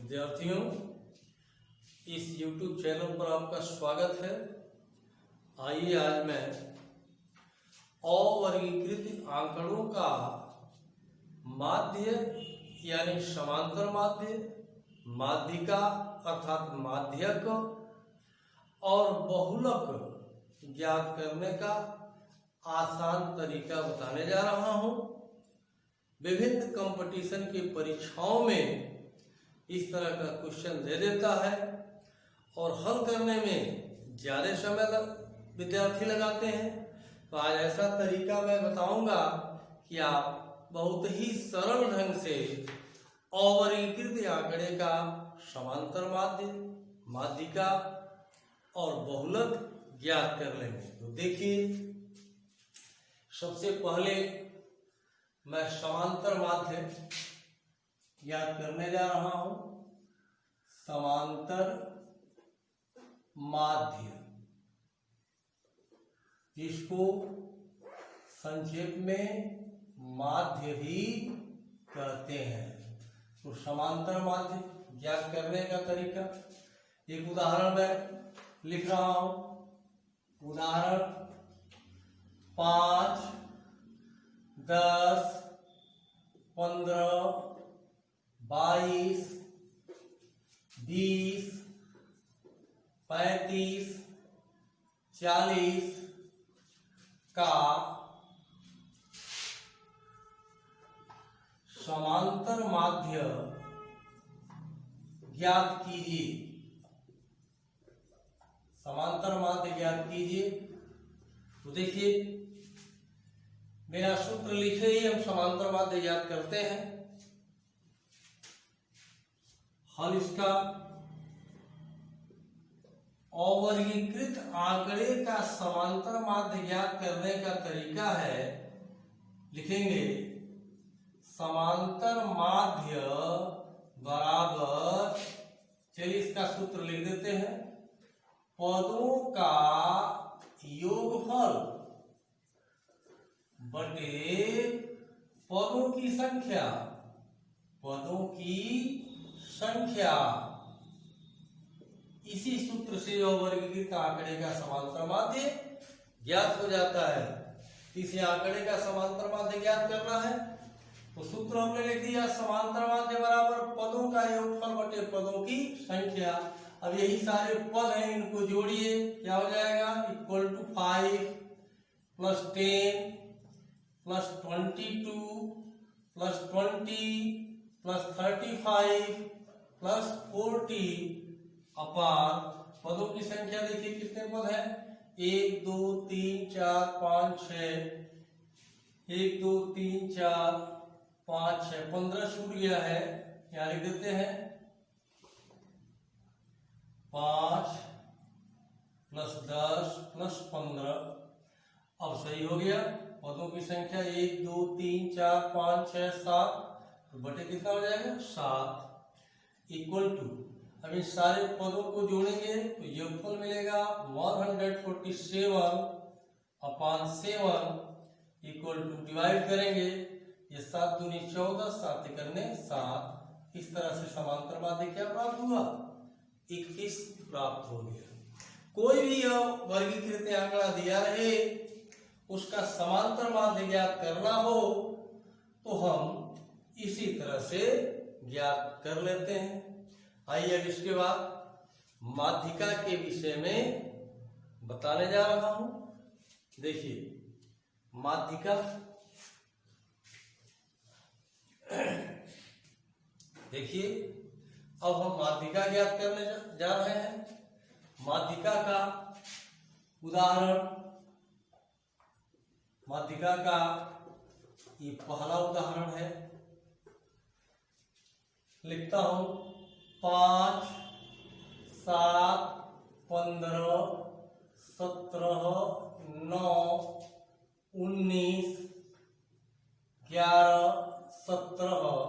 विद्यार्थियों, इस YouTube channel पर आपका स्वागत है। आइए आज मैं अवर्गीकृत आंकड़ों का माध्य यानी समांतर माध्य, माध्यिका अर्थात माध्यक और बहुलक ज्ञात करने का आसान तरीका बताने जा रहा हूं। विभिन्न कंपटीशन की परीक्षाओं में इस तरह का क्वेश्चन दे देता है और हल करने में ज़्यादा समय विद्यार्थी लगाते हैं। तो आज ऐसा तरीका मैं बताऊंगा कि आप बहुत ही सरल ढंग से अवर्गीकृत आंकड़े का समांतर माध्य, माध्यिका और बहुलक ज्ञात कर लेंगे। तो देखिए, सबसे पहले मैं समांतर माध्य ज्ञात करने जा रहा हूं। समांतर माध्य, जिसको संक्षेप में माध्य भी कहते हैं। तो समांतर माध्य ज्ञात करने का तरीका, एक उदाहरण मैं लिख रहा हूं। उदाहरण 5, 10, 15, 22, 20, 35, 40 का समांतर माध्य ज्ञात कीजिए। समांतर माध्य ज्ञात कीजिए। तो देखिए, मेरा सूत्र लिखे ही हम समांतर माध्य ज्ञात करते हैं। हल इसका अवर्गीकृत आंकड़े का समांतर माध्य ज्ञात करने का तरीका है, लिखेंगे समांतर माध्य बराबर, चलिए इसका सूत्र लिख देते हैं, पदों का योगफल बटे पदों की संख्या। पदों की संख्या। इसी सूत्र से अवर्गीकृत आंकड़े का समांतर माध्य ज्ञात हो जाता है। इसी आंकड़े का समांतर माध्य ज्ञात करना है तो सूत्र हमने लिख दिया, समांतर माध्य बराबर पदों का योगफल बटे पदों की संख्या। अब यही सारे पद हैं, इनको जोड़िए, क्या हो जाएगा, equal to 5 plus 10 plus 22 plus 20 plus 35 plus 40 अपान पदों की संख्या। देखिए कितने पद हैं, 1 2 3 4 5 6, 1 2 3 4 5 6, 15 छूट गया है, यहाँ लिख देते हैं 5 प्लस 10 प्लस 15। अब सही हो गया। पदों की संख्या 1 2 3 4 5 6 7, तो बटे कितना हो जाएगा, 7, इक्वल टू, अब इन सारे पदों को जोड़ेंगे तो योगफल मिलेगा 147 अपान 7 इक्वल टू, डिवाइड करेंगे, ये 7 दूनी 14, 7 करने 7। इस तरह से समांतर माध्य क्या प्राप्त हुआ, 21 प्राप्त हो गया। कोई भी वर्गीकृत आंकड़ा दिया रहे, उसका समांतर माध्य ज्ञात करना हो तो हम इसी तरह से ज्ञात कर लेते हैं। आइए अब इसके बाद माध्यिका के विषय में बताने जा रहा हूं। देखिए, माध्यिका, देखिए अब हम माध्यिका ज्ञात करने जा रहे हैं। माध्यिका का उदाहरण, माध्यिका का ये पहला उदाहरण है, लिखता हूं 5 7 15 17 9 19 11 17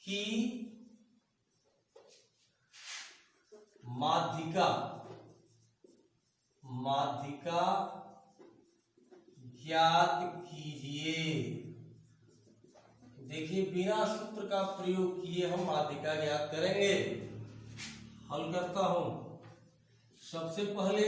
की माध्यिका, माध्यिका ज्ञात कीजिए। देखिए बिना सूत्र का प्रयोग किए हम माध्यिका ज्ञात करेंगे। हल करता हूं। सबसे पहले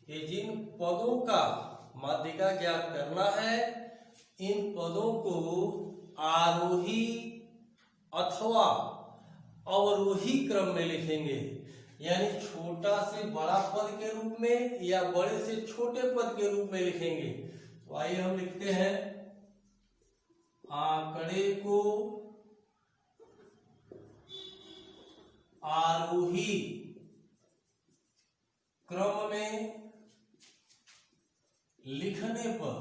ये जिन पदों का माध्यिका ज्ञात करना है, इन पदों को आरोही अथवा अवरोही क्रम में लिखेंगे, यानी छोटा से बड़ा पद के रूप में या बड़े से छोटे पद के रूप में लिखेंगे। तो आइए हम लिखते हैं, आंकड़े को आरोही क्रम में लिखने पर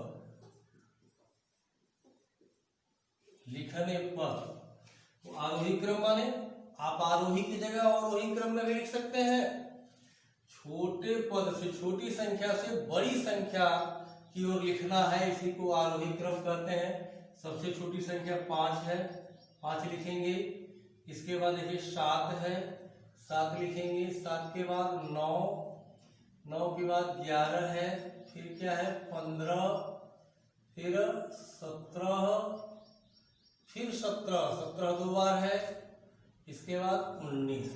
तो आरोही क्रम माने आप आरोही की जगह अवरोही क्रम में भी लिख सकते हैं। छोटे पद से छोटी संख्या से बड़ी संख्या की ओर लिखना है, इसी को आरोही क्रम कहते हैं। सबसे छोटी संख्या 5 है, 5 लिखेंगे। इसके बाद देखिए 7 है, 7 लिखेंगे। 7 के बाद 9, 9 के बाद 11 है, फिर क्या है 15, फिर 17, फिर 17, 17 दो बार है। इसके बाद 19,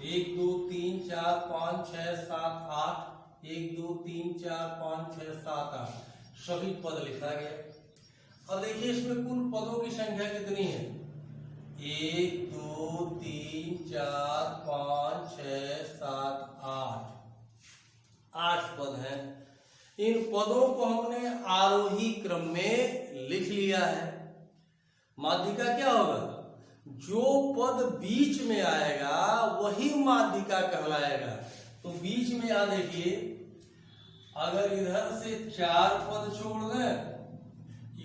1 2 3 4 5 6 7 8, 1 2 3 4 5 6 7 8 सभी पद लिखा गया। अब देखिए इसमें कुल पदों की संख्या कितनी है, 1 2 3 4 5 6 7 8, 8 पद हैं। इन पदों को हमने आरोही क्रम में लिख लिया है। माध्यिका क्या होगा, जो पद बीच में आएगा वही माध्यिका कहलाएगा। तो बीच में आ देखिए, अगर इधर से 4 पद छोड़ दें,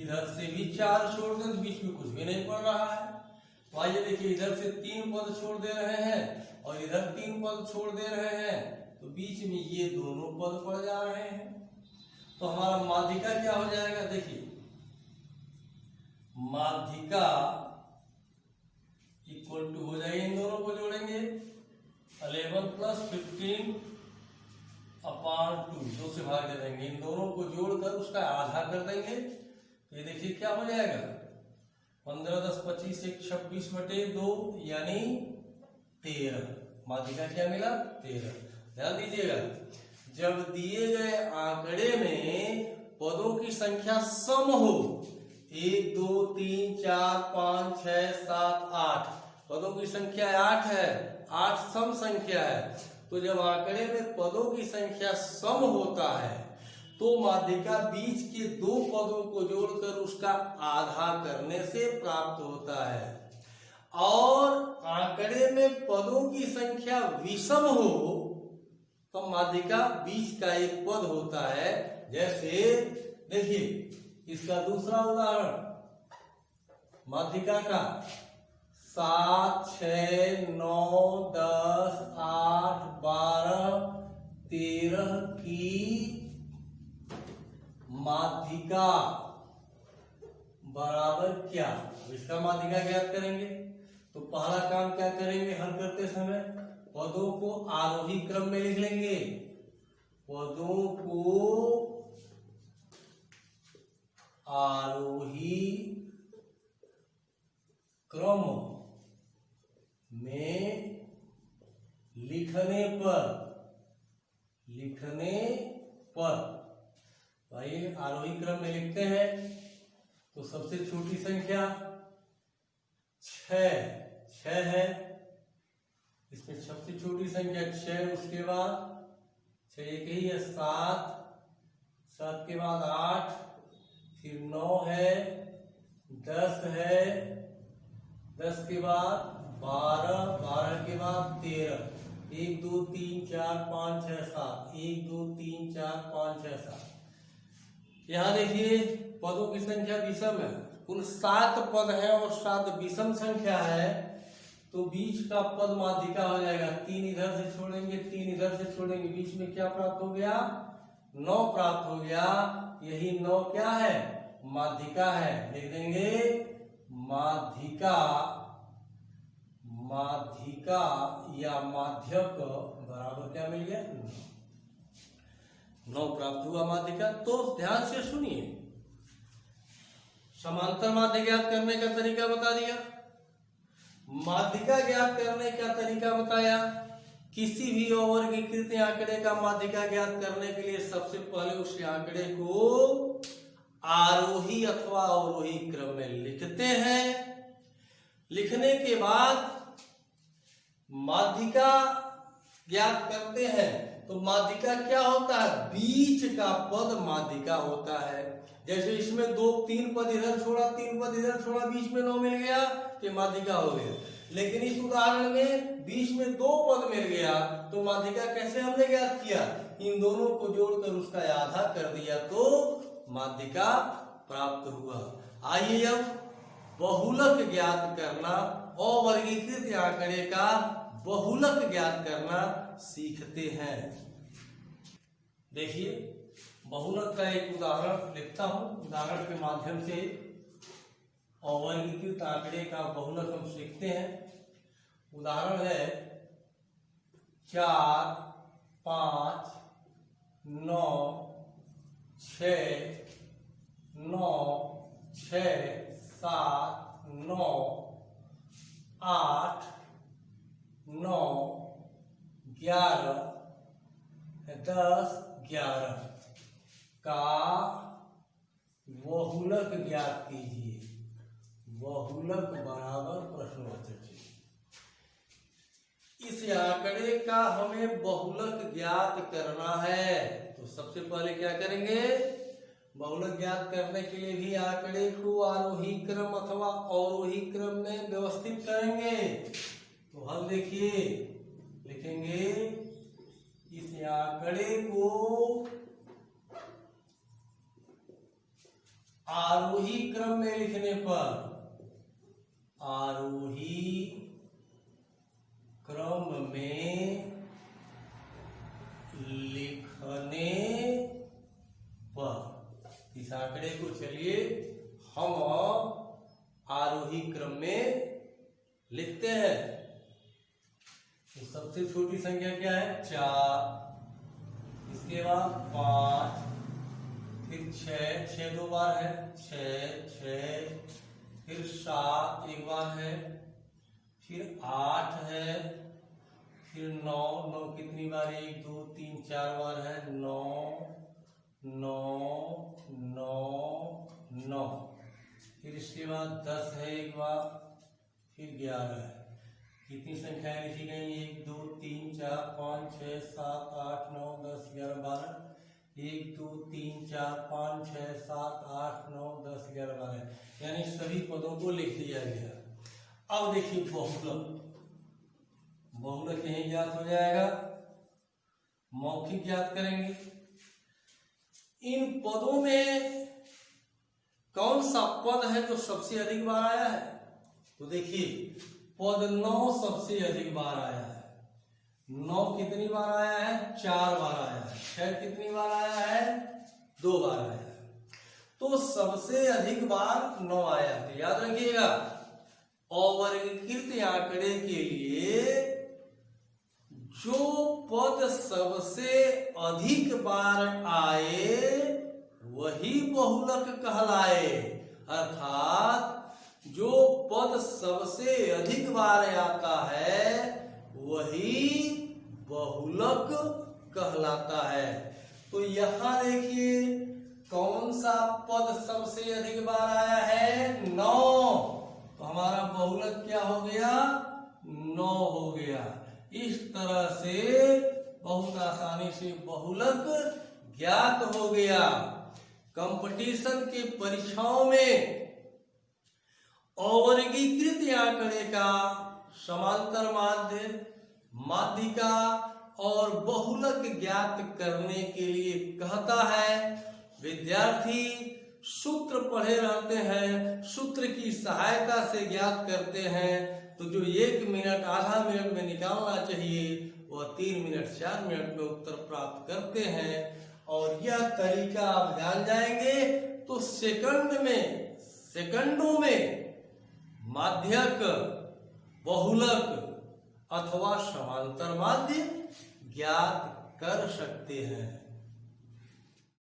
इधर से भी 4 छोड़ दें, तो बीच में कुछ भी नहीं पड़ रहा है। तो आइए देखिए, इधर से 3 पद छोड़ दे रहे हैं और इधर 3 पद छोड़ दे रहे हैं, तो बीच में ये दोनों पद पड़ जा रहे हैं। तो हमारा माध्यिका क्या हो जाएगा, देखिए माध्यिका इक्वल टू हो जाएगी, इन दोनों को जोड़ेंगे 11 + 15 अपान 2, 2 से भाग दे देंगे। इन दोनों को जोड़कर उसका आधा कर देंगे। ये देखिए क्या हो जाएगा, 15 10 25 1 26/2 यानी 13। माध्यिका क्या मिला, 13। ध्यान दीजिएगा, जब दिए गए आंकड़े में पदों की संख्या सम हो, 1 2 3 4 5 6 7 8, पदों की संख्या 8 है, 8 सम संख्या है। तो जब आंकड़े में पदों की संख्या सम होता है तो माध्यिका बीच के 2 पदों को जोड़कर उसका आधा करने से प्राप्त होता है। और आंकड़े में पदों की संख्या विषम हो तो माध्यिका बीच का एक पद होता है। जैसे देखिए इसका दूसरा उदाहरण, माध्यिका का 7 6 9 10 8 12 13 की माध्यिका बराबर क्या, इसका माध्यिका ज्ञात करेंगे। तो पहला काम क्या करेंगे, हल करते समय पदों को आरोही क्रम में लिख लेंगे। पदों को आरोही क्रम में लिखने पर भाई आरोही क्रम में लिखते हैं। तो सबसे छोटी संख्या 6 है, इसमें सबसे छोटी संख्या 6, उसके बाद 6 एक ही है 7, 7 के बाद 8, फिर 9 है, 10 है, 10 के बाद 12, 12 के बाद 13, 1 2 3 4 5 6 7, 1 2 3 4 5 6 7। यहाँ देखिए पदों की संख्या विषम है, कुल 7 पद है और 7 विषम संख्या है। तो बीच का पद माध्यिका हो जाएगा। 3 इधर से छोड़ेंगे, 3 इधर से छोड़ेंगे, बीच में क्या प्राप्त हो गया, 9 प्राप्त हो गया। यही 9 क्या है, माध्यिका है। लिख देंगे माध्यिका या माध्यक बराबर क्या मिल गया, 9 प्राप्त हुआ माध्यिका। तो ध्यान से सुनिए, समांतर माध्य ज्ञात करने का तरीका बता दिया, माध्यिका ज्ञात करने का तरीका बताया। किसी भी अवर्गीकृत आंकड़े का माध्यिका ज्ञात करने के लिए सबसे पहले उस आंकड़े को आरोही अथवा अवरोही क्रम में लिखते हैं। लिखने के बाद माध्यिका ज्ञात करते हैं। तो माध्यिका क्या होता है? बीच का पद माध्यिका होता है। जैसे इसमें 3 पद इधर छोड़ा, 3 पद इधर छोड़ा, बीच में 9 मिल गया, तो माध्यिका हो गया। लेकिन इस उदाहरण में बीच में 2 पद मिल गया, तो माध्यिका कैसे हमने ज्ञात किया? इन दोनों को जोड़कर उसका आधा कर दिया तो माध्यिका प्राप्त हुआ। आइए अब बहुलक ज्ञात करना, अवर्गीकृत आंकड़े का बहुलक ज्ञात करना सीखते हैं। देखिए, बहुलक का एक उदाहरण लिखता हूं। उदाहरण के माध्यम से अवर्गीकृत आंकड़े का बहुलक हम सीखते हैं। उदाहरण है 4, 5, 9, 6, 9, 6, 7, 9, 8, 9, 11, 10, 11 का बहुलक ज्ञात कीजिए। बहुलक बराबर प्रश्नवाचक चिन्ह। इस आंकड़े का हमें बहुलक ज्ञात करना है, तो सबसे पहले क्या करेंगे? बहुलक ज्ञात करने के लिए भी आंकड़े को आरोही क्रम अथवा अवरोही क्रम में व्यवस्थित करेंगे। तो हम देखिए लिखेंगे इस आंकड़े को आरोही क्रम में लिखने पर, आरोही क्रम में लिखने पर इस आंकड़े को चलिए हम आरोही क्रम में लिखते हैं। तो सबसे छोटी संख्या क्या है? 4, इसके बाद 5, फिर 6 2 बार है, 6, फिर 7 1 बार है, फिर 8 है, फिर 9 कितनी बार? 1 2 3 4 बार है, 9 9, फिर इसके बाद 10 है 1 बार, फिर 11 है। कितनी संख्याएं लिखी गई? 1 2 3 4 5 6 7 8 9 10 11 12। 1 2 3 4 5 6 7 8 9 10 11 12, यानी सभी पदों को लिख दिया गया। अब देखिए बहुलक, बहुलक यही ज्ञात हो जाएगा। मौखिक ज्ञात करेंगे। इन पदों में कौन सा पद है जो सबसे अधिक बार आया है? तो देखिए पद 9 सबसे अधिक बार आया है। 9 कितनी बार आया है? 4 बार आया है। 6 कितनी बार आया है? 2 बार आया है। तो सबसे अधिक बार 9 आया है। याद रखिएगा, अवर्गीकृत आंकड़े के लिए जो पद सबसे अधिक बार आए वही बहुलक कहलाए। अर्थात जो पद सबसे अधिक बार आता है वही बहुलक कहलाता है। तो यहां देखिए कौन सा पद सबसे अधिक बार आया है? 9। तो हमारा बहुलक क्या हो गया? 9 हो गया। इस तरह से बहुत आसानी से बहुलक ज्ञात हो गया। कंपटीशन की परीक्षाओं में अवर्गीकृत आंकड़े का समांतर माध्य, माध्यिका और बहुलक ज्ञात करने के लिए कहता है। विद्यार्थी सूत्र पढ़े रहते हैं, सूत्र की सहायता से ज्ञात करते हैं। तो जो 1 मिनट आधा मिनट में निकालना चाहिए वह 3 मिनट 4 मिनट में उत्तर प्राप्त करते हैं। और यह तरीका आप जान जाएंगे तो सेकंडों में माध्यक, बहुलक अथवा समांतर माध्य ज्ञात कर सकते हैं।